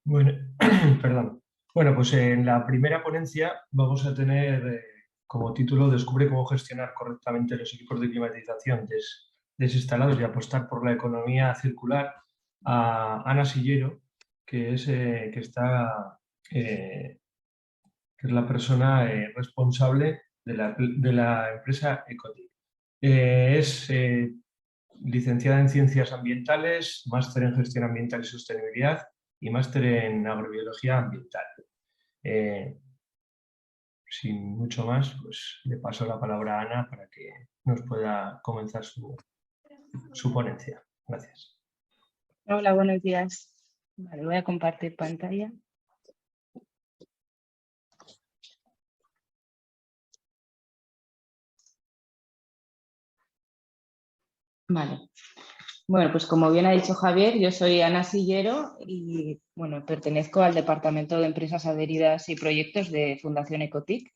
Bueno, perdón. Bueno, pues en la primera ponencia vamos a tener como título Descubre cómo gestionar correctamente los equipos de climatización desinstalados y apostar por la economía circular a Ana Sillero, que es, que está, que es la persona responsable de la empresa Ecotic. Es licenciada en Ciencias Ambientales, máster en Gestión Ambiental y Sostenibilidad y máster en Agrobiología Ambiental. Eh, Sin mucho más, pues le paso la palabra a Ana para que nos pueda comenzar su ponencia. Gracias. Hola, buenos días. Vale, voy a compartir pantalla. Vale. Bueno, pues como bien ha dicho Javier, yo soy Ana Sillero y bueno, pertenezco al Departamento de Empresas Adheridas y Proyectos de Fundación Ecotic.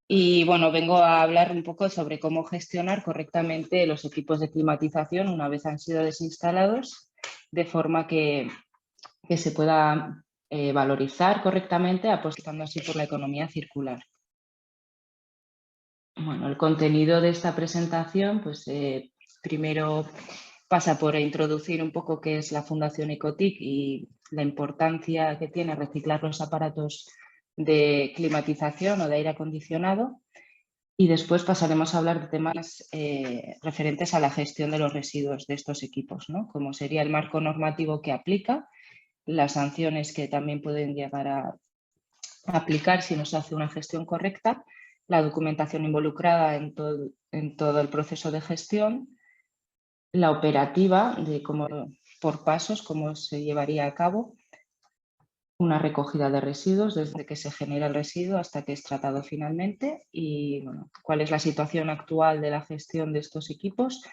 Y bueno, vengo a hablar un poco sobre cómo gestionar correctamente los equipos de climatización una vez han sido desinstalados, de forma que se pueda valorizar correctamente, apostando así por la economía circular. Bueno, el contenido de esta presentación, pues primero pasa por introducir un poco qué es la Fundación Ecotic y la importancia que tiene reciclar los aparatos de climatización o de aire acondicionado. Y después pasaremos a hablar de temas referentes a la gestión de los residuos de estos equipos, ¿no? Como sería el marco normativo que aplica, las sanciones que también pueden llegar a aplicar si no se hace una gestión correcta, la documentación involucrada en todo el proceso de gestión, la operativa de cómo, por pasos, cómo se llevaría a cabo una recogida de residuos desde que se genera el residuo hasta que es tratado finalmente y bueno, cuál es la situación actual de la gestión de estos equipos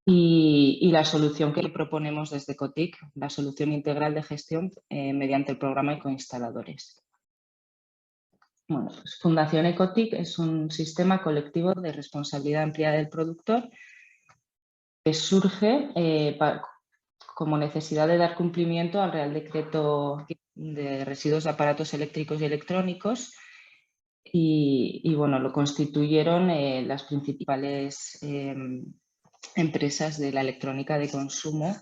y la solución que le proponemos desde Ecotic, la solución integral de gestión mediante el programa Ecoinstaladores. Bueno, pues Fundación Ecotic es un sistema colectivo de responsabilidad ampliada del productor que surge como necesidad de dar cumplimiento al Real Decreto de Residuos de Aparatos Eléctricos y Electrónicos y bueno, lo constituyeron las principales empresas de la electrónica de consumo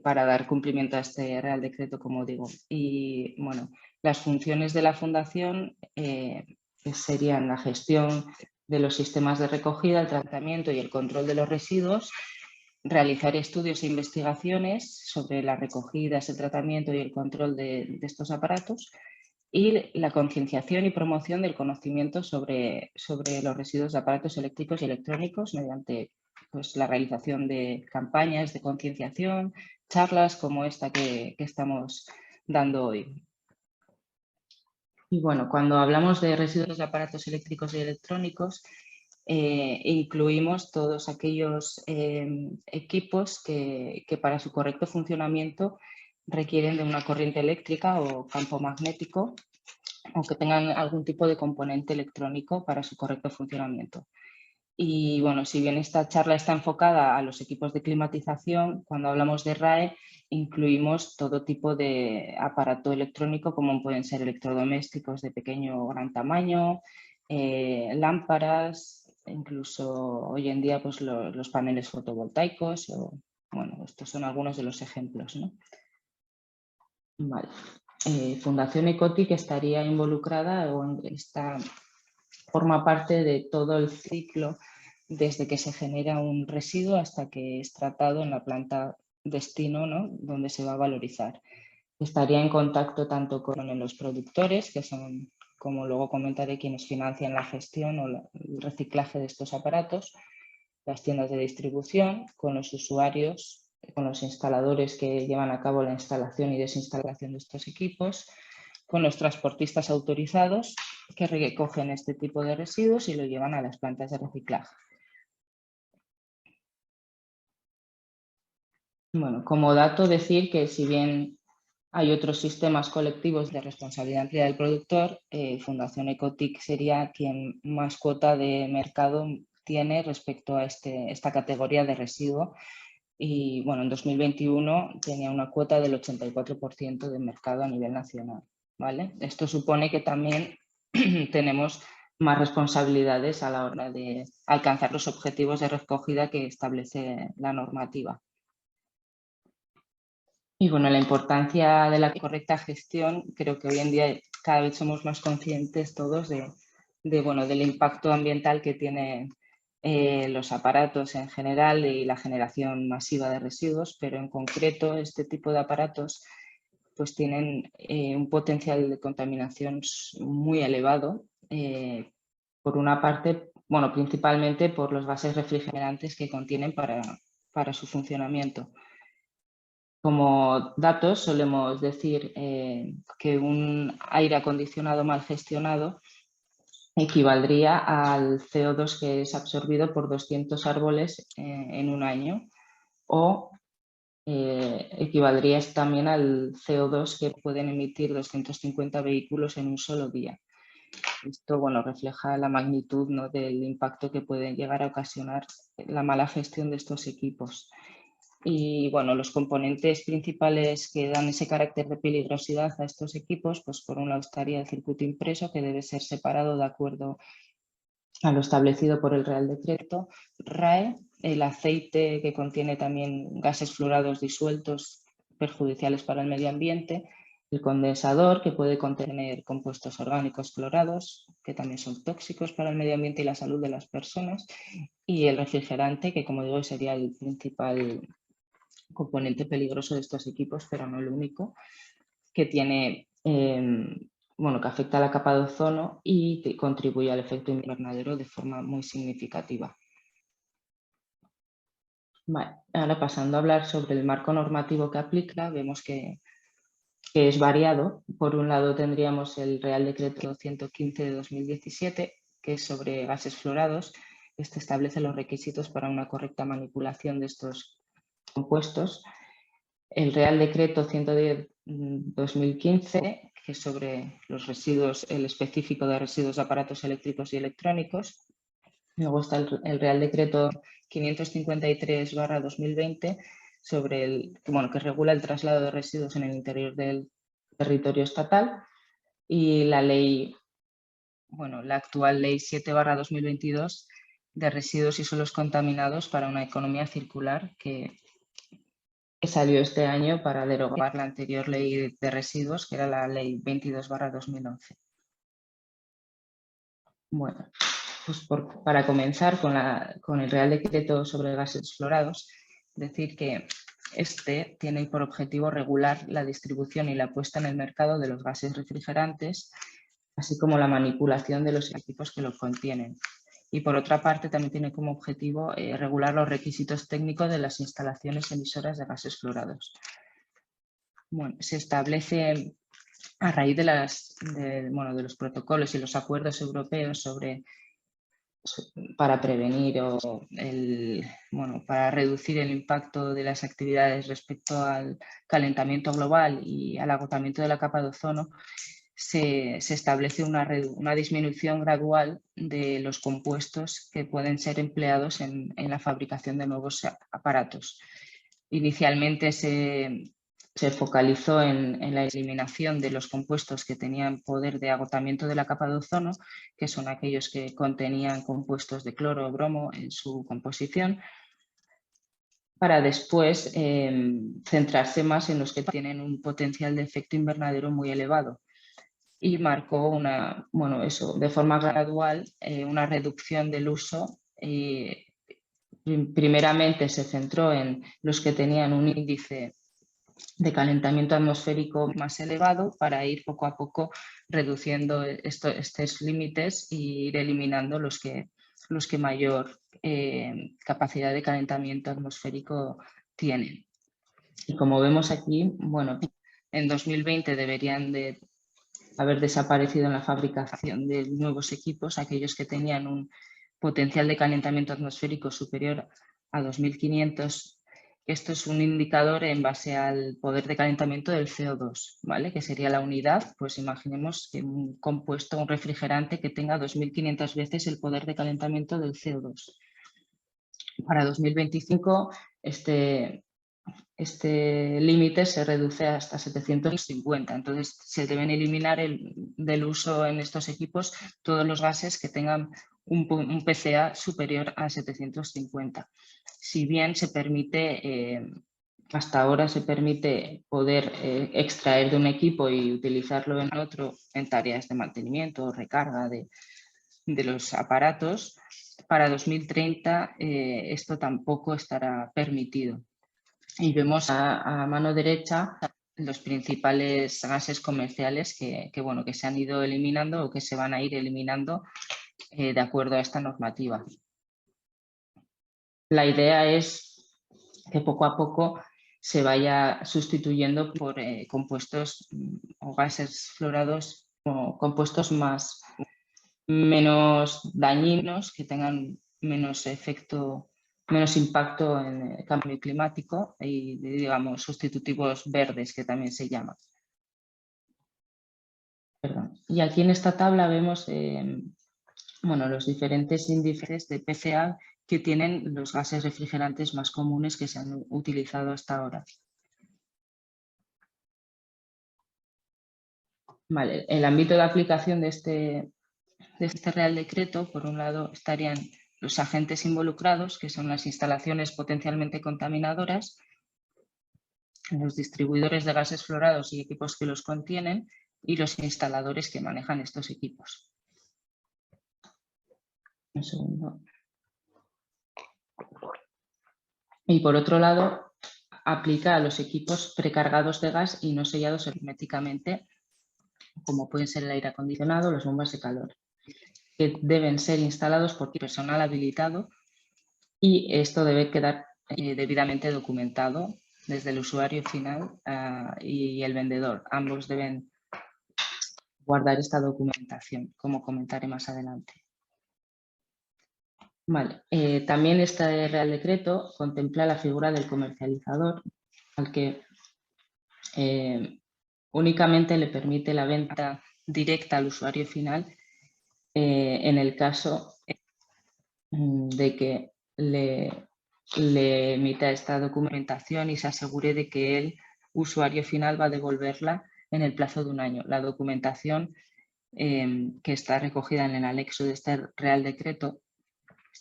para dar cumplimiento a este Real Decreto, como digo. Y bueno, las funciones de la Fundación serían la gestión de los sistemas de recogida, el tratamiento y el control de los residuos, realizar estudios e investigaciones sobre las recogidas, el tratamiento y el control de estos aparatos y la concienciación y promoción del conocimiento sobre los residuos de aparatos eléctricos y electrónicos mediante pues, la realización de campañas de concienciación, charlas como esta que estamos dando hoy. Y bueno, cuando hablamos de residuos de aparatos eléctricos y electrónicos, incluimos todos aquellos equipos que para su correcto funcionamiento requieren de una corriente eléctrica o campo magnético o que tengan algún tipo de componente electrónico para su correcto funcionamiento. Y bueno, si bien esta charla está enfocada a los equipos de climatización, cuando hablamos de RAE incluimos todo tipo de aparato electrónico como pueden ser electrodomésticos de pequeño o gran tamaño, lámparas, incluso hoy en día pues los paneles fotovoltaicos. Bueno, estos son algunos de los ejemplos, ¿no? Vale. Fundación Ecotic estaría involucrada o forma parte de todo el ciclo desde que se genera un residuo hasta que es tratado en la planta destino, ¿no? Donde se va a valorizar. Estaría en contacto tanto con los productores, que son, como luego comentaré, quienes financian la gestión o el reciclaje de estos aparatos, las tiendas de distribución, con los usuarios, con los instaladores que llevan a cabo la instalación y desinstalación de estos equipos, con los transportistas autorizados que recogen este tipo de residuos y lo llevan a las plantas de reciclaje. Bueno, como dato decir que si bien hay otros sistemas colectivos de responsabilidad ampliada del productor, Fundación Ecotic sería quien más cuota de mercado tiene respecto a esta categoría de residuo y bueno, en 2021 tenía una cuota del 84% de mercado a nivel nacional, ¿vale? Esto supone que también tenemos más responsabilidades a la hora de alcanzar los objetivos de recogida que establece la normativa. Y bueno, la importancia de la correcta gestión, creo que hoy en día cada vez somos más conscientes todos del impacto ambiental que tienen los aparatos en general y la generación masiva de residuos, pero en concreto este tipo de aparatos pues tienen un potencial de contaminación muy elevado, por una parte, bueno, principalmente por los gases refrigerantes que contienen para su funcionamiento. Como datos solemos decir que un aire acondicionado mal gestionado equivaldría al CO2 que es absorbido por 200 árboles en un año, o equivaldría también al CO2 que pueden emitir 250 vehículos en un solo día. Esto refleja la magnitud, ¿no?, del impacto que puede llegar a ocasionar la mala gestión de estos equipos. Y los componentes principales que dan ese carácter de peligrosidad a estos equipos, pues por un lado estaría el circuito impreso, que debe ser separado de acuerdo a lo establecido por el Real Decreto RAE, el aceite, que contiene también gases fluorados disueltos perjudiciales para el medio ambiente, el condensador, que puede contener compuestos orgánicos clorados, que también son tóxicos para el medio ambiente y la salud de las personas, y el refrigerante, que como digo sería el principal componente peligroso de estos equipos, pero no el único, que tiene que afecta a la capa de ozono y que contribuye al efecto invernadero de forma muy significativa. Vale, ahora pasando a hablar sobre el marco normativo que aplica, vemos que es variado. Por un lado tendríamos el Real Decreto 115 de 2017, que es sobre gases fluorados. Este establece los requisitos para una correcta manipulación de estos compuestos. El Real Decreto 110/2015, que es sobre los residuos, el específico de residuos de aparatos eléctricos y electrónicos. Luego está el Real Decreto 553/2020, que regula el traslado de residuos en el interior del territorio estatal, y la actual Ley 7/2022 de residuos y suelos contaminados para una economía circular, que salió este año para derogar la anterior ley de residuos, que era la ley 22/2011. Bueno, pues para comenzar con el Real Decreto sobre gases fluorados, decir que este tiene por objetivo regular la distribución y la puesta en el mercado de los gases refrigerantes, así como la manipulación de los equipos que los contienen. Y por otra parte también tiene como objetivo regular los requisitos técnicos de las instalaciones emisoras de gases fluorados. Se establece a raíz de los protocolos y los acuerdos europeos para prevenir para reducir el impacto de las actividades respecto al calentamiento global y al agotamiento de la capa de ozono. Se establece una disminución gradual de los compuestos que pueden ser empleados en la fabricación de nuevos aparatos. Inicialmente se focalizó en la eliminación de los compuestos que tenían poder de agotamiento de la capa de ozono, que son aquellos que contenían compuestos de cloro o bromo en su composición, para después centrarse más en los que tienen un potencial de efecto invernadero muy elevado. Y marcó de forma gradual una reducción del uso. Primeramente se centró en los que tenían un índice de calentamiento atmosférico más elevado, para ir poco a poco reduciendo estos límites e ir eliminando los que mayor capacidad de calentamiento atmosférico tienen. Y como vemos aquí, en 2020 deberían de haber desaparecido en la fabricación de nuevos equipos aquellos que tenían un potencial de calentamiento atmosférico superior a 2500. Esto es un indicador en base al poder de calentamiento del CO2, ¿vale? Que sería la unidad. Pues imaginemos que un compuesto, un refrigerante que tenga 2500 veces el poder de calentamiento del CO2. Para 2025 este límite se reduce hasta 750. Entonces, se deben eliminar del uso en estos equipos todos los gases que tengan un PCA superior a 750. Si bien se permite, hasta ahora se permite poder extraer de un equipo y utilizarlo en otro en tareas de mantenimiento o recarga de los aparatos, para 2030 esto tampoco estará permitido. Y vemos a mano derecha los principales gases comerciales que se han ido eliminando o que se van a ir eliminando de acuerdo a esta normativa. La idea es que poco a poco se vaya sustituyendo por compuestos o gases fluorados o compuestos menos dañinos, que tengan menos impacto en el cambio climático y, digamos, sustitutivos verdes, que también se llaman. Y aquí en esta tabla vemos los diferentes índices de PCA que tienen los gases refrigerantes más comunes que se han utilizado hasta ahora. Vale, el ámbito de aplicación de este Real Decreto, por un lado, estarían los agentes involucrados, que son las instalaciones potencialmente contaminadoras, los distribuidores de gases fluorados y equipos que los contienen, y los instaladores que manejan estos equipos. Un segundo. Y por otro lado, aplica a los equipos precargados de gas y no sellados herméticamente, como pueden ser el aire acondicionado o las bombas de calor, que deben ser instalados por personal habilitado, y esto debe quedar debidamente documentado desde el usuario final y el vendedor. Ambos deben guardar esta documentación, como comentaré más adelante. Vale. También este Real Decreto contempla la figura del comercializador, al que únicamente le permite la venta directa al usuario final en el caso de que le emita esta documentación y se asegure de que el usuario final va a devolverla en el plazo de un año. La documentación que está recogida en el anexo de este Real Decreto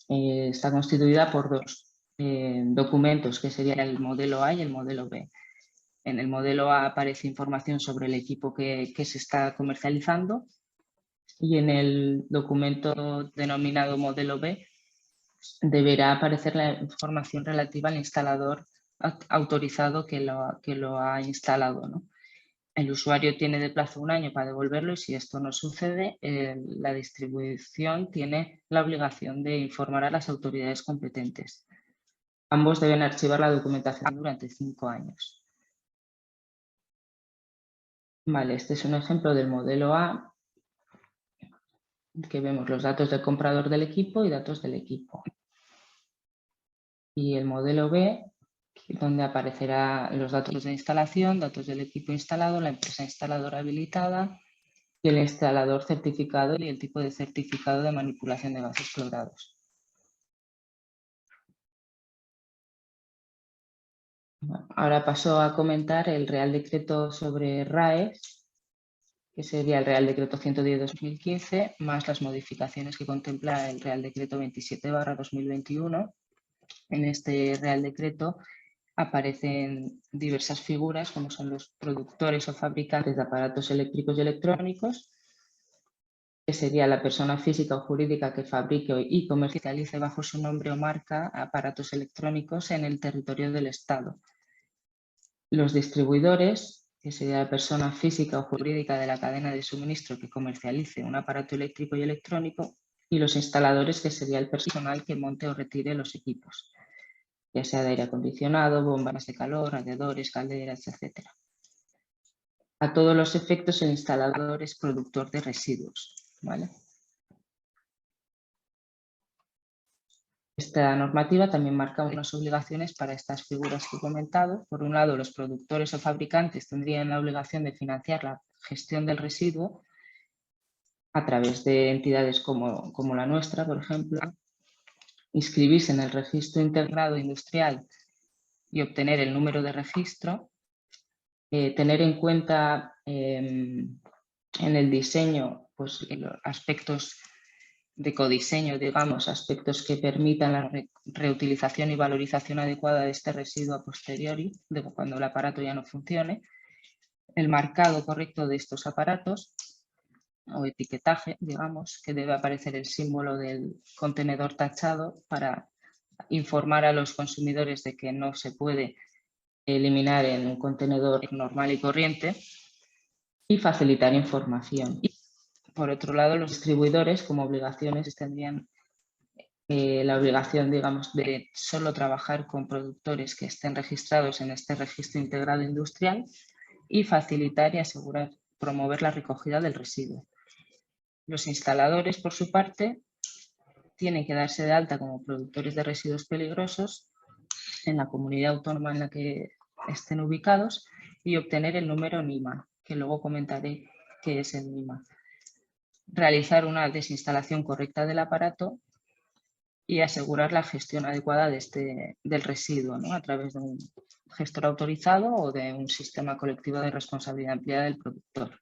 está constituida por dos documentos, que serían el modelo A y el modelo B. En el modelo A aparece información sobre el equipo que se está comercializando, y en el documento denominado modelo B deberá aparecer la información relativa al instalador autorizado que lo ha instalado, ¿no? El usuario tiene de plazo un año para devolverlo, y si esto no sucede, la distribución tiene la obligación de informar a las autoridades competentes. Ambos deben archivar la documentación durante 5 años. Vale, este es un ejemplo del modelo A, que vemos los datos del comprador del equipo y datos del equipo. Y el modelo B, donde aparecerán los datos de instalación, datos del equipo instalado, la empresa instaladora habilitada y el instalador certificado y el tipo de certificado de manipulación de gases fluorados. Bueno, ahora paso a comentar el Real Decreto sobre RAEs, que sería el Real Decreto 110/2015, más las modificaciones que contempla el Real Decreto 27/2021. En este Real Decreto aparecen diversas figuras, como son los productores o fabricantes de aparatos eléctricos y electrónicos, que sería la persona física o jurídica que fabrique y comercialice bajo su nombre o marca aparatos electrónicos en el territorio del Estado. Los distribuidores, que sería la persona física o jurídica de la cadena de suministro que comercialice un aparato eléctrico y electrónico, y los instaladores, que sería el personal que monte o retire los equipos, ya sea de aire acondicionado, bombas de calor, radiadores, calderas, etc. A todos los efectos, el instalador es productor de residuos, ¿vale? Esta normativa también marca unas obligaciones para estas figuras que he comentado. Por un lado, los productores o fabricantes tendrían la obligación de financiar la gestión del residuo a través de entidades como la nuestra, por ejemplo, inscribirse en el Registro Integrado Industrial y obtener el número de registro, tener en cuenta en el diseño pues, aspectos de codiseño, digamos, aspectos que permitan la reutilización y valorización adecuada de este residuo a posteriori, de cuando el aparato ya no funcione, el marcado correcto de estos aparatos o etiquetaje, digamos, que debe aparecer el símbolo del contenedor tachado para informar a los consumidores de que no se puede eliminar en un contenedor normal y corriente, y facilitar información. Y, por otro lado, los distribuidores como obligaciones tendrían la obligación, digamos, de solo trabajar con productores que estén registrados en este registro integrado industrial y facilitar y asegurar, promover la recogida del residuo. Los instaladores, por su parte, tienen que darse de alta como productores de residuos peligrosos en la comunidad autónoma en la que estén ubicados y obtener el número NIMA, que luego comentaré qué es el NIMA. Realizar una desinstalación correcta del aparato y asegurar la gestión adecuada del residuo, ¿no? A través de un gestor autorizado o de un sistema colectivo de responsabilidad ampliada del productor.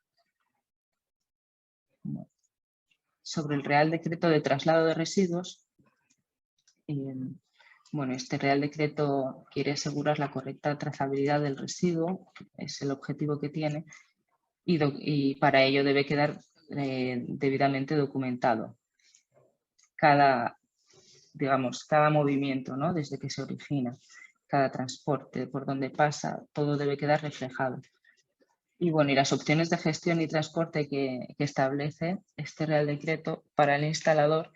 Sobre el Real Decreto de Traslado de Residuos, bueno, este Real Decreto quiere asegurar la correcta trazabilidad del residuo, es el objetivo que tiene, y para ello debe quedar debidamente documentado cada movimiento, ¿no? Desde que se origina, cada transporte, por donde pasa, todo debe quedar reflejado. Y bueno, y las opciones de gestión y transporte que establece este Real Decreto para el instalador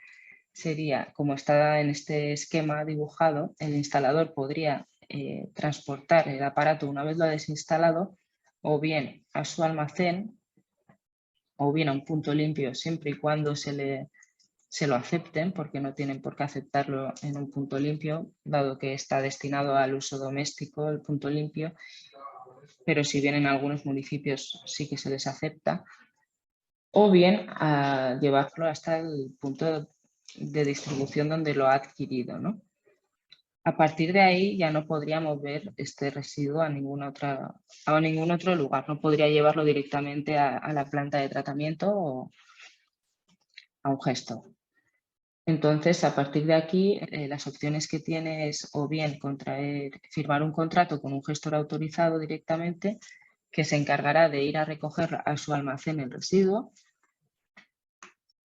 sería, como está en este esquema dibujado, el instalador podría transportar el aparato una vez lo ha desinstalado, o bien a su almacén, o bien a un punto limpio, siempre y cuando se lo acepten, porque no tienen por qué aceptarlo en un punto limpio, dado que está destinado al uso doméstico el punto limpio, pero si bien en algunos municipios sí que se les acepta, o bien a llevarlo hasta el punto de distribución donde lo ha adquirido, ¿no? A partir de ahí ya no podría mover este residuo a ningún otro lugar, no podría llevarlo directamente a la planta de tratamiento o a un gestor. Entonces, a partir de aquí, las opciones que tiene es o bien firmar un contrato con un gestor autorizado directamente que se encargará de ir a recoger a su almacén el residuo,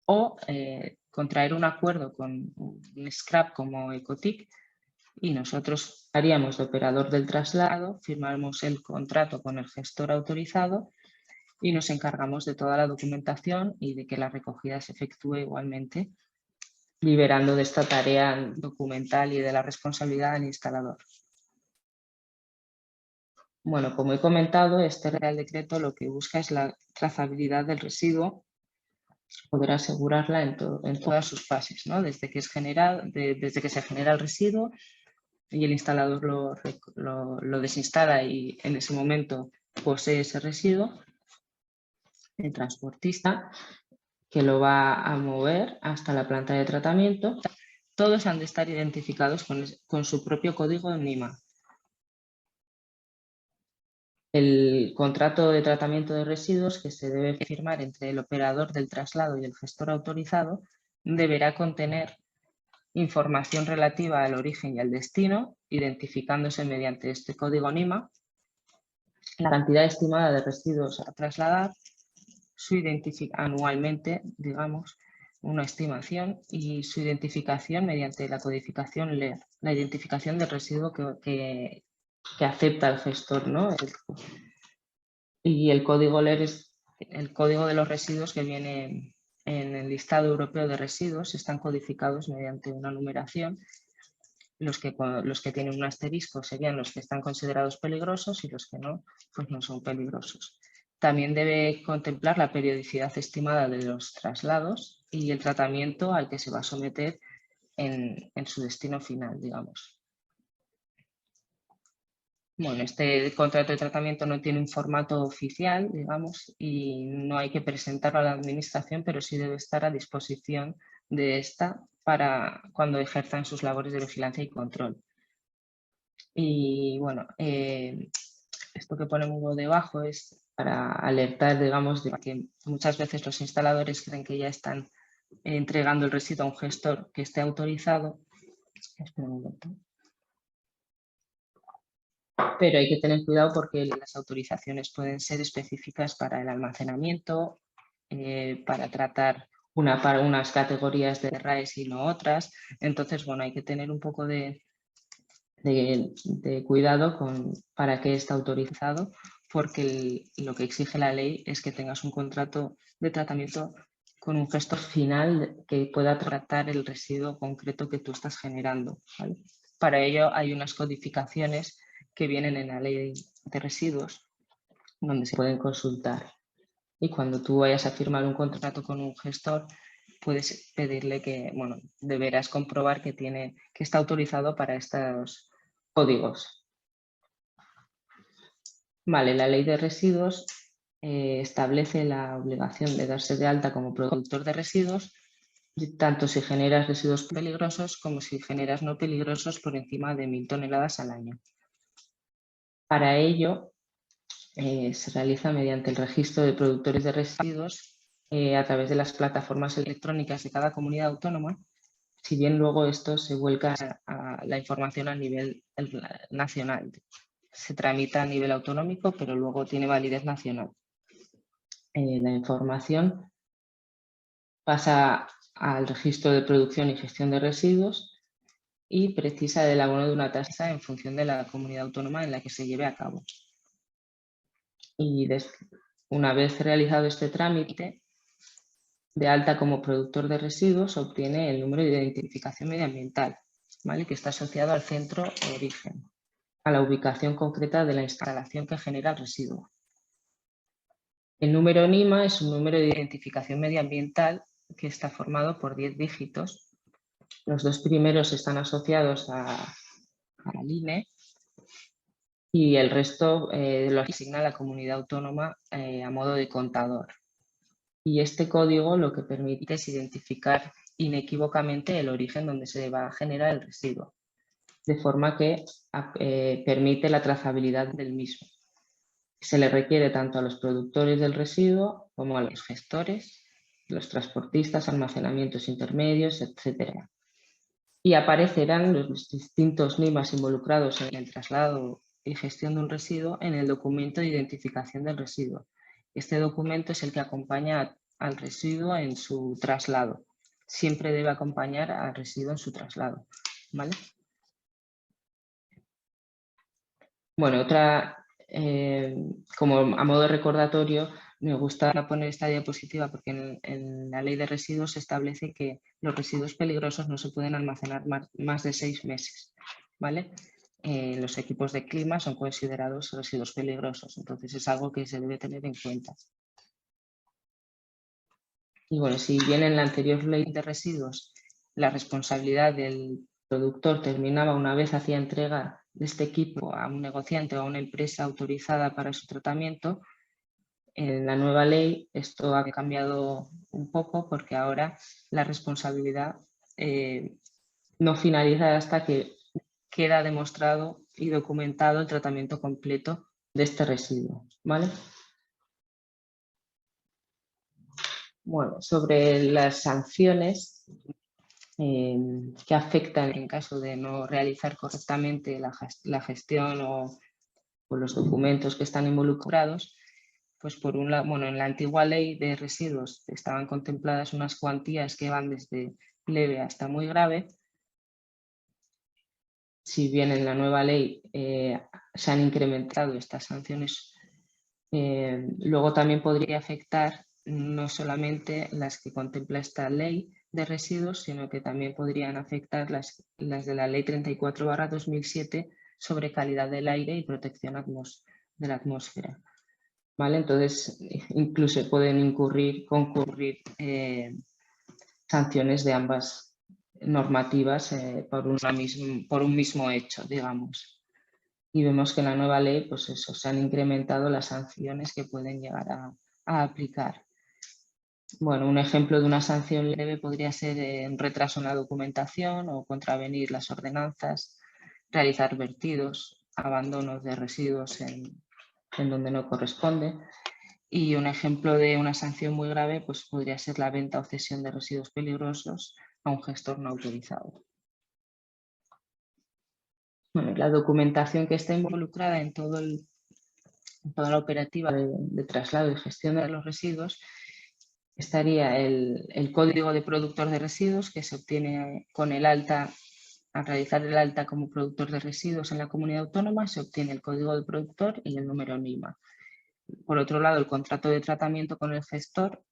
o contraer un acuerdo con un scrap como Ecotic y nosotros haríamos de operador del traslado, firmamos el contrato con el gestor autorizado y nos encargamos de toda la documentación y de que la recogida se efectúe igualmente, liberando de esta tarea documental y de la responsabilidad al instalador. Bueno, como he comentado, este Real Decreto lo que busca es la trazabilidad del residuo, poder asegurarla en todas sus fases, ¿no? Desde que se genera el residuo y el instalador lo desinstala y en ese momento posee ese residuo, el transportista que lo va a mover hasta la planta de tratamiento, todos han de estar identificados con su propio código NIMA. El contrato de tratamiento de residuos que se debe firmar entre el operador del traslado y el gestor autorizado deberá contener información relativa al origen y al destino, identificándose mediante este código NIMA, la cantidad estimada de residuos a trasladar, anualmente, digamos, una estimación, y su identificación mediante la codificación LER, la identificación del residuo que acepta el gestor, ¿no? Y el código LER es el código de los residuos que viene en el listado europeo de residuos, están codificados mediante una numeración. Los que tienen un asterisco serían los que están considerados peligrosos y los que no, pues no son peligrosos. También debe contemplar la periodicidad estimada de los traslados y el tratamiento al que se va a someter en su destino final, digamos. Bueno, este contrato de tratamiento no tiene un formato oficial, digamos, y no hay que presentarlo a la administración, pero sí debe estar a disposición de esta para cuando ejerzan sus labores de vigilancia y control. Y bueno, esto que ponemos debajo es para alertar, digamos, de que muchas veces los instaladores creen que ya están entregando el residuo a un gestor que esté autorizado. Espera un momento. Pero hay que tener cuidado porque las autorizaciones pueden ser específicas para el almacenamiento, para tratar para unas categorías de RAEs y no otras. Entonces, bueno, hay que tener un poco de cuidado para qué está autorizado, porque lo que exige la ley es que tengas un contrato de tratamiento con un gestor final que pueda tratar el residuo concreto que tú estás generando, ¿vale? Para ello hay unas codificaciones que vienen en la ley de residuos donde se pueden consultar. Y cuando tú vayas a firmar un contrato con un gestor, puedes pedirle que, bueno, deberás comprobar que está autorizado para estos códigos. Vale, la ley de residuos establece la obligación de darse de alta como productor de residuos, tanto si generas residuos peligrosos como si generas no peligrosos por encima de 1000 toneladas al año. Para ello, se realiza mediante el registro de productores de residuos a través de las plataformas electrónicas de cada comunidad autónoma, si bien luego esto se vuelca a la información a nivel nacional. Se tramita a nivel autonómico, pero luego tiene validez nacional. La información pasa al registro de producción y gestión de residuos y precisa del abono de una tasa en función de la comunidad autónoma en la que se lleve a cabo. Y una vez realizado este trámite, de alta como productor de residuos, obtiene el número de identificación medioambiental, ¿vale? Que está asociado al centro o origen, a la ubicación concreta de la instalación que genera el residuo. El número NIMA es un número de identificación medioambiental que está formado por 10 dígitos. Los 2 primeros están asociados a la INE y el resto lo asigna la comunidad autónoma a modo de contador. Y este código lo que permite es identificar inequívocamente el origen donde se va a generar el residuo, de forma que permite la trazabilidad del mismo. Se le requiere tanto a los productores del residuo como a los gestores, los transportistas, almacenamientos intermedios, etc. Y aparecerán los distintos NIMAs involucrados en el traslado y gestión de un residuo en el documento de identificación del residuo. Este documento es el que acompaña al residuo en su traslado. Siempre debe acompañar al residuo en su traslado, ¿vale? Bueno, como a modo de recordatorio, me gusta poner esta diapositiva porque en la ley de residuos se establece que los residuos peligrosos no se pueden almacenar más de 6 meses, ¿vale? Los equipos de clima son considerados residuos peligrosos, entonces es algo que se debe tener en cuenta. Y bueno, si bien en la anterior ley de residuos la responsabilidad del productor terminaba una vez hacía entrega de este equipo a un negociante o a una empresa autorizada para su tratamiento, en la nueva ley esto ha cambiado un poco porque ahora la responsabilidad no finaliza hasta que queda demostrado y documentado el tratamiento completo de este residuo, ¿vale? Bueno, sobre las sanciones que afectan en caso de no realizar correctamente la gestión o los documentos que están involucrados, pues por un lado, bueno, en la antigua ley de residuos estaban contempladas unas cuantías que van desde leve hasta muy grave. Si bien en la nueva ley se han incrementado estas sanciones, luego también podría afectar no solamente las que contempla esta ley de residuos, sino que también podrían afectar las de la ley 34/2007 sobre calidad del aire y protección de la atmósfera. ¿Vale? Entonces, incluso pueden concurrir sanciones de ambas normativas por un mismo hecho, digamos. Y vemos que en la nueva ley, pues eso, se han incrementado las sanciones que pueden llegar a aplicar. Bueno, un ejemplo de una sanción leve podría ser un retraso en la documentación o contravenir las ordenanzas realizar vertidos, abandonos de residuos en donde no corresponde. Y un ejemplo de una sanción muy grave pues, podría ser la venta o cesión de residuos peligrosos a un gestor no autorizado. Bueno, la documentación que está involucrada en toda la operativa de traslado y gestión de los residuos estaría el código de productor de residuos que se obtiene con el alta. Al realizar el alta como productor de residuos en la comunidad autónoma se obtiene el código de productor y el número NIMA. Por otro lado, el contrato de tratamiento con el gestor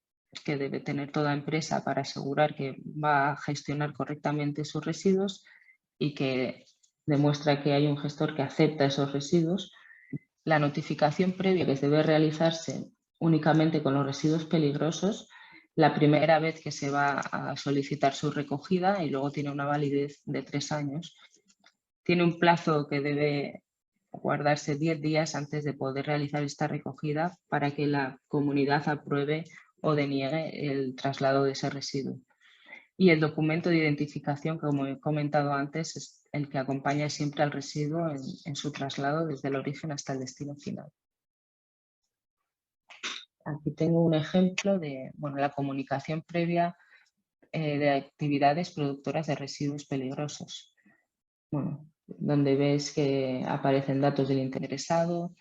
que debe tener toda empresa para asegurar que va a gestionar correctamente sus residuos y que demuestra que hay un gestor que acepta esos residuos. La notificación previa que debe realizarse únicamente con los residuos peligrosos la primera vez que se va a solicitar su recogida y luego tiene una validez de 3 años. Tiene un plazo que debe guardarse 10 días antes de poder realizar esta recogida para que la comunidad apruebe o deniegue el traslado de ese residuo. Y el documento de identificación, como he comentado antes, es el que acompaña siempre al residuo en su traslado desde el origen hasta el destino final. Aquí tengo un ejemplo de la comunicación previa de actividades productoras de residuos peligrosos. Donde ves que aparecen datos del interesado,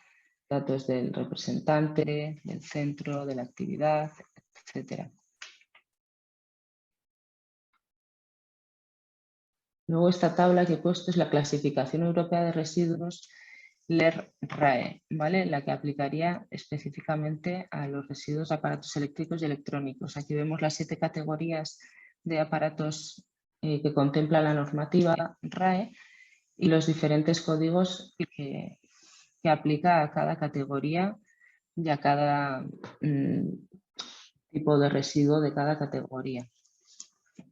datos del representante, del centro, de la actividad, etc. Luego esta tabla que he puesto es la clasificación europea de residuos LER-RAE, ¿vale? La que aplicaría específicamente a los residuos de aparatos eléctricos y electrónicos. Aquí vemos las 7 categorías de aparatos que contempla la normativa RAE y los diferentes códigos que aplica a cada categoría y a cada tipo de residuo de cada categoría.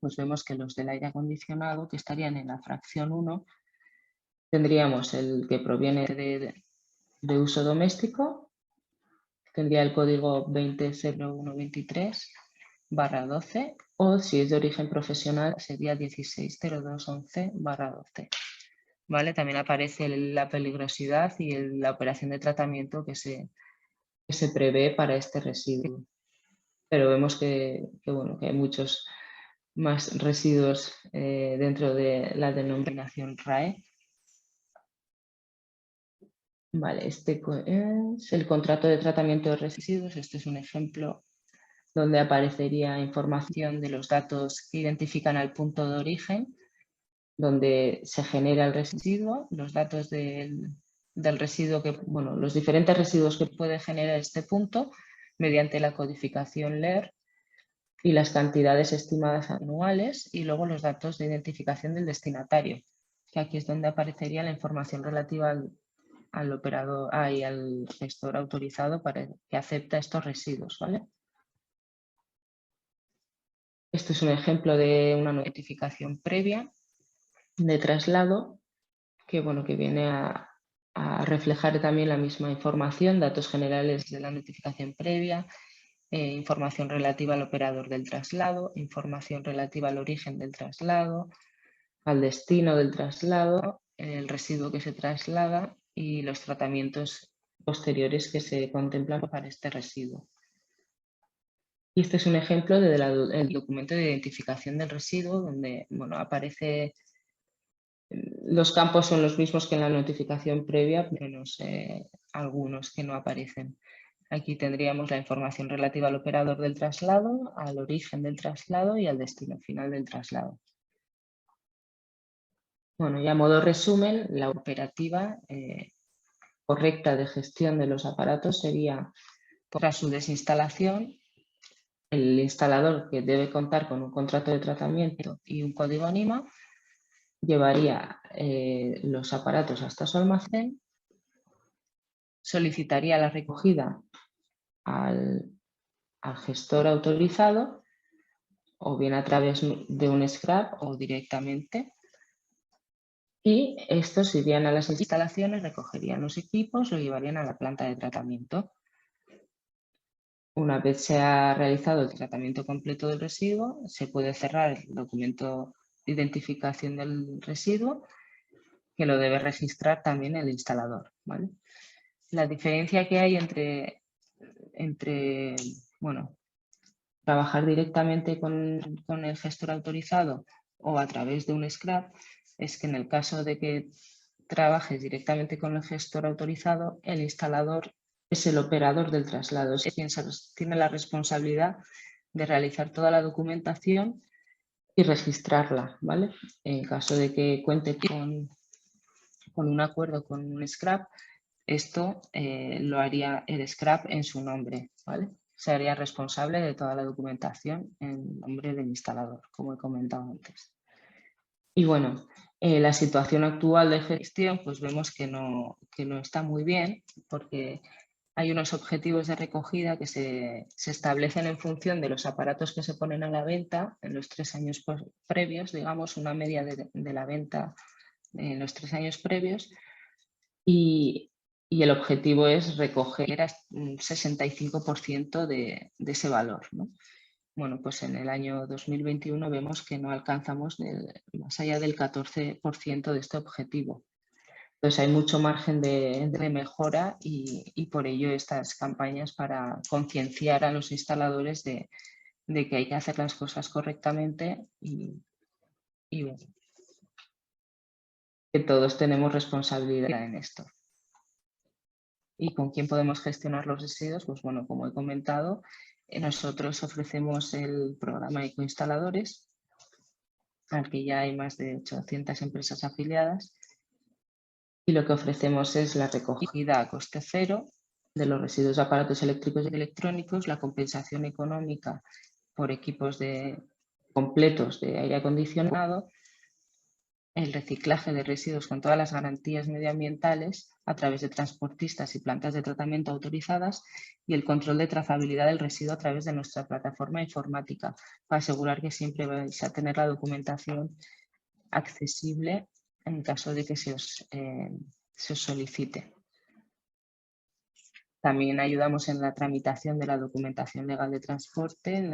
Pues vemos que los del aire acondicionado, que estarían en la fracción 1, tendríamos el que proviene de uso doméstico, tendría el código 200123/12 o si es de origen profesional sería 160211/12. ¿Vale? También aparece la peligrosidad y la operación de tratamiento que se prevé para este residuo. Pero vemos que hay muchos más residuos dentro de la denominación RAE. Vale, este es el contrato de tratamiento de residuos. Este es un ejemplo donde aparecería información de los datos que identifican al punto de origen, donde se genera el residuo, los datos del residuo, los diferentes residuos que puede generar este punto mediante la codificación LER y las cantidades estimadas anuales y luego los datos de identificación del destinatario, que aquí es donde aparecería la información relativa al operador y al gestor autorizado para que acepta estos residuos, ¿vale? Este es un ejemplo de una notificación previa de traslado que viene a reflejar también la misma información, datos generales de la notificación previa, información relativa al operador del traslado, información relativa al origen del traslado, al destino del traslado, el residuo que se traslada y los tratamientos posteriores que se contemplan para este residuo. Y este es un ejemplo del documento de identificación del residuo donde aparece, los campos son los mismos que en la notificación previa, menos algunos que no aparecen. Aquí tendríamos la información relativa al operador del traslado, al origen del traslado y al destino final del traslado. Y a modo resumen, la operativa correcta de gestión de los aparatos sería, tras su desinstalación, el instalador, que debe contar con un contrato de tratamiento y un código NIMA, llevaría los aparatos hasta su almacén, solicitaría la recogida al gestor autorizado, o bien a través de un scrap o directamente, y estos irían a las instalaciones, recogerían los equipos, lo llevarían a la planta de tratamiento. Una vez se ha realizado el tratamiento completo del residuo, se puede cerrar el documento de identificación del residuo que lo debe registrar también el instalador, ¿vale? La diferencia que hay entre bueno, trabajar directamente con el gestor autorizado o a través de un scrap es que en el caso de que trabajes directamente con el gestor autorizado, el instalador es el operador del traslado, es quien tiene la responsabilidad de realizar toda la documentación y registrarla, ¿vale? En caso de que cuente con un acuerdo con un scrap, esto lo haría el scrap en su nombre, ¿vale? Se haría responsable de toda la documentación en nombre del instalador, como he comentado antes. Y bueno, la situación actual de gestión, pues vemos que no está muy bien, porque hay unos objetivos de recogida que se establecen en función de los aparatos que se ponen a la venta en los 3 años previos, digamos, una media de la venta en los 3 años previos, y el objetivo es recoger un 65% de ese valor, ¿no? Bueno, pues en el año 2021 vemos que no alcanzamos más allá del 14% de este objetivo. Entonces hay mucho margen de mejora y por ello estas campañas para concienciar a los instaladores de que hay que hacer las cosas correctamente y bueno, que todos tenemos responsabilidad en esto. ¿Y con quién podemos gestionar los residuos? Pues bueno, como he comentado, nosotros ofrecemos el programa Ecoinstaladores, al que ya hay más de 800 empresas afiliadas, y lo que ofrecemos es la recogida a coste cero de los residuos de aparatos eléctricos y electrónicos, la compensación económica por equipos completos de aire acondicionado, el reciclaje de residuos con todas las garantías medioambientales a través de transportistas y plantas de tratamiento autorizadas y el control de trazabilidad del residuo a través de nuestra plataforma informática para asegurar que siempre vais a tener la documentación accesible en caso de que se os solicite. También ayudamos en la tramitación de la documentación legal de transporte,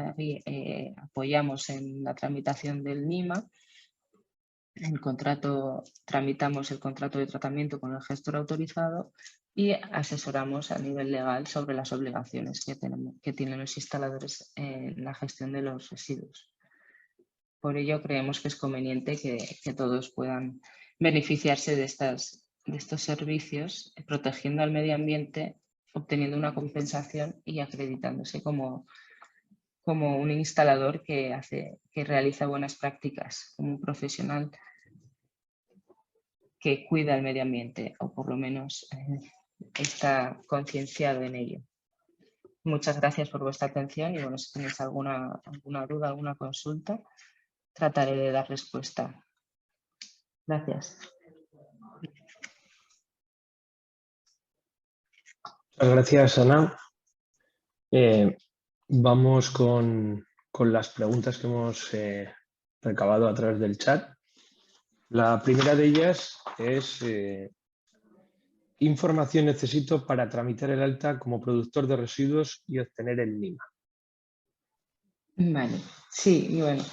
apoyamos en la tramitación del NIMA. Tramitamos el contrato de tratamiento con el gestor autorizado y asesoramos a nivel legal sobre las obligaciones que tienen los instaladores en la gestión de los residuos. Por ello creemos que es conveniente que todos puedan beneficiarse de estos servicios, protegiendo al medio ambiente, obteniendo una compensación y acreditándose como un instalador que realiza buenas prácticas, como un profesional que cuida el medio ambiente o por lo menos está concienciado en ello. Muchas gracias por vuestra atención y bueno, si tenéis alguna duda, alguna consulta, trataré de dar respuesta. Gracias. Muchas gracias, Ana. Vamos con las preguntas que hemos recabado a través del chat. La primera de ellas es ¿qué información necesito para tramitar el alta como productor de residuos y obtener el NIMA? Vale, sí, y bueno,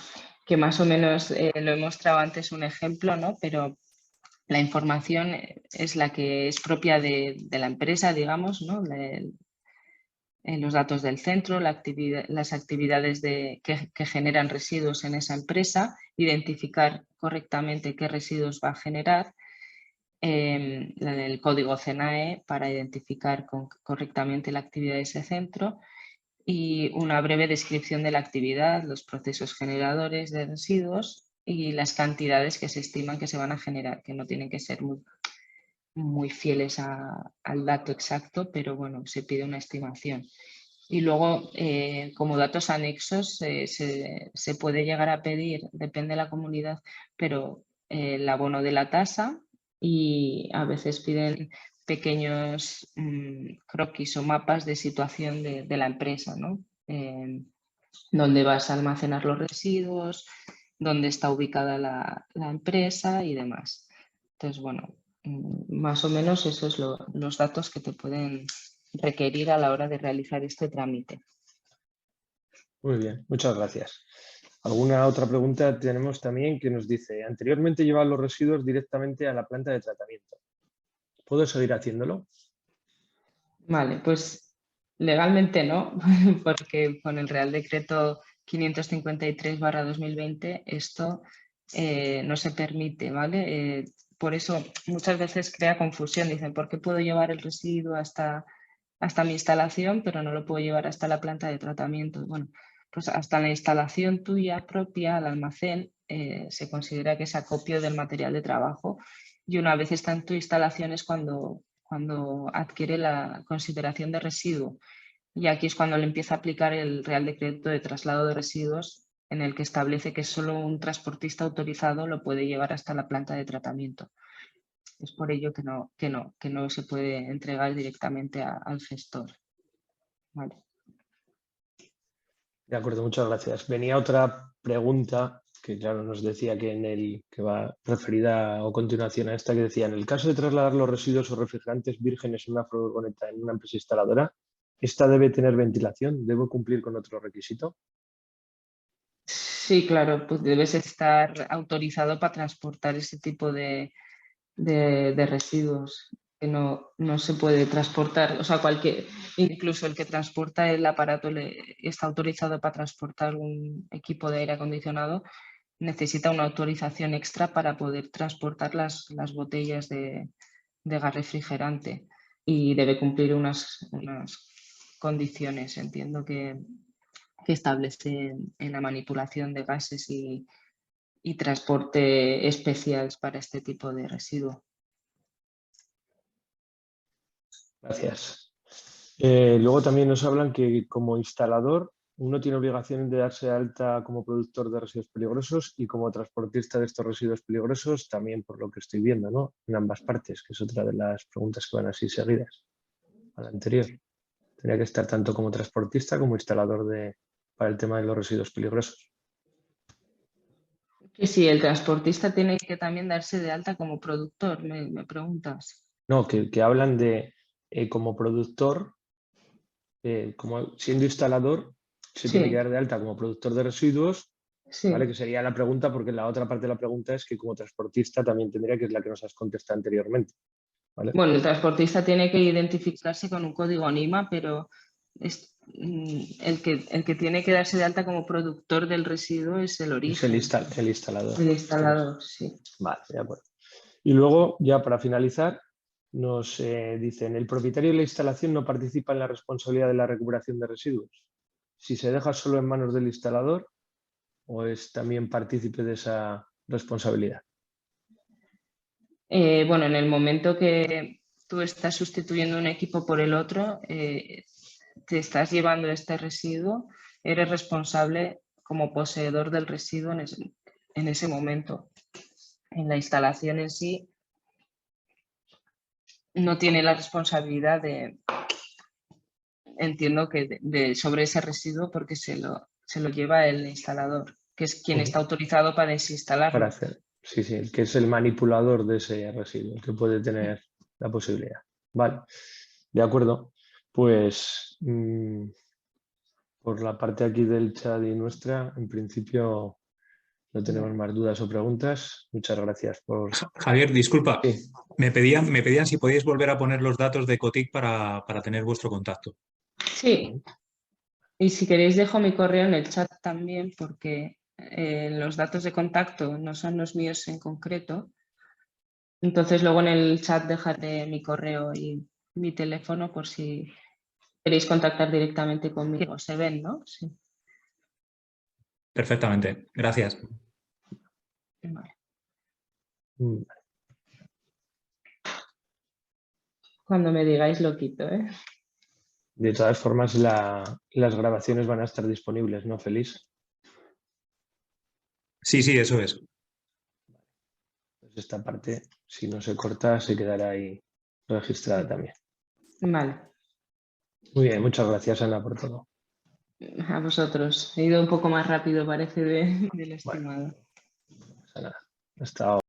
que más o menos lo he mostrado antes un ejemplo, ¿no? Pero la información es la que es propia de la empresa, digamos, ¿no? Los datos del centro, las actividades que generan residuos en esa empresa, identificar correctamente qué residuos va a generar, el código CNAE para identificar correctamente la actividad de ese centro y una breve descripción de la actividad, los procesos generadores de residuos y las cantidades que se estiman que se van a generar, que no tienen que ser muy fieles al dato exacto, pero bueno, se pide una estimación. Y luego, como datos anexos, se puede llegar a pedir, depende de la comunidad, pero el abono de la tasa y a veces piden pequeños croquis o mapas de situación de la empresa, ¿no? Dónde vas a almacenar los residuos, dónde está ubicada la empresa y demás. Entonces, bueno, más o menos esos son los datos que te pueden requerir a la hora de realizar este trámite. Muy bien, muchas gracias. Alguna otra pregunta tenemos también que nos dice, anteriormente llevaba los residuos directamente a la planta de tratamiento. ¿Puedo seguir haciéndolo? Vale, pues legalmente no, porque con el Real Decreto 553/2020 esto no se permite, ¿vale? Por eso muchas veces crea confusión. Dicen, ¿por qué puedo llevar el residuo hasta mi instalación, pero no lo puedo llevar hasta la planta de tratamiento? Bueno, pues hasta la instalación tuya propia, al almacén, se considera que es acopio del material de trabajo, y una vez está en tu instalación es cuando adquiere la consideración de residuo. Y aquí es cuando le empieza a aplicar el Real Decreto de Traslado de Residuos, en el que establece que solo un transportista autorizado lo puede llevar hasta la planta de tratamiento. Es por ello que no se puede entregar directamente al gestor. Vale. De acuerdo, muchas gracias. Venía otra pregunta que, claro, nos decía que va referida o continuación a esta, que decía, en el caso de trasladar los residuos o refrigerantes vírgenes en una furgoneta en una empresa instaladora, ¿esta debe tener ventilación? ¿Debo cumplir con otro requisito? Sí, claro, pues debes estar autorizado para transportar ese tipo de residuos, que no se puede transportar, o sea, incluso el que transporta el aparato está autorizado para transportar un equipo de aire acondicionado, necesita una autorización extra para poder transportar las botellas de gas refrigerante, y debe cumplir unas condiciones, entiendo, que establece en la manipulación de gases y transporte especiales para este tipo de residuo. Gracias. Luego también nos hablan que como instalador uno tiene obligación de darse de alta como productor de residuos peligrosos y como transportista de estos residuos peligrosos también, por lo que estoy viendo, ¿no? En ambas partes, que es otra de las preguntas que van así seguidas a la anterior. Tenía que estar tanto como transportista como instalador para el tema de los residuos peligrosos. Que si el transportista tiene que también darse de alta como productor, me preguntas. No, que hablan de como productor, como siendo instalador, se tiene que dar de alta como productor de residuos, sí. ¿vale? Que sería la pregunta, porque la otra parte de la pregunta es que como transportista también tendría, que es la que nos has contestado anteriormente, ¿vale? Bueno, el transportista tiene que identificarse con un código NIMA, pero el que tiene que darse de alta como productor del residuo es el origen. Es el instalador. El instalador, sí. Vale, de acuerdo. Y luego, ya para finalizar, nos dicen, el propietario de la instalación no participa en la responsabilidad de la recuperación de residuos. Si se deja solo en manos del instalador, ¿o es también partícipe de esa responsabilidad? Bueno, en el momento que tú estás sustituyendo un equipo por el otro, te estás llevando este residuo, eres responsable como poseedor del residuo en ese momento. En la instalación en sí no tiene la responsabilidad entiendo que sobre ese residuo, porque se lo lleva el instalador, que es quien está autorizado para desinstalarlo. Para hacer, sí, que es el manipulador de ese residuo, el que puede tener la posibilidad. Vale, de acuerdo. Pues por la parte aquí del chat y nuestra, en principio no tenemos más dudas o preguntas. Muchas gracias por... Javier, disculpa, sí. me pedían si podíais volver a poner los datos de Ecotic para tener vuestro contacto. Sí, y si queréis dejo mi correo en el chat también, porque los datos de contacto no son los míos en concreto. Entonces luego en el chat dejaré mi correo y mi teléfono por si queréis contactar directamente conmigo. Se ven, ¿no? Sí. Perfectamente, gracias. Vale. Cuando me digáis lo quito, ¿eh? De todas formas, las grabaciones van a estar disponibles, ¿no, Feliz? Sí, eso es. Pues esta parte, si no se corta, se quedará ahí registrada también. Vale. Muy bien, muchas gracias, Ana, por todo. A vosotros. He ido un poco más rápido, parece, de lo estimado. Bueno, no pasa nada. Hasta ahora.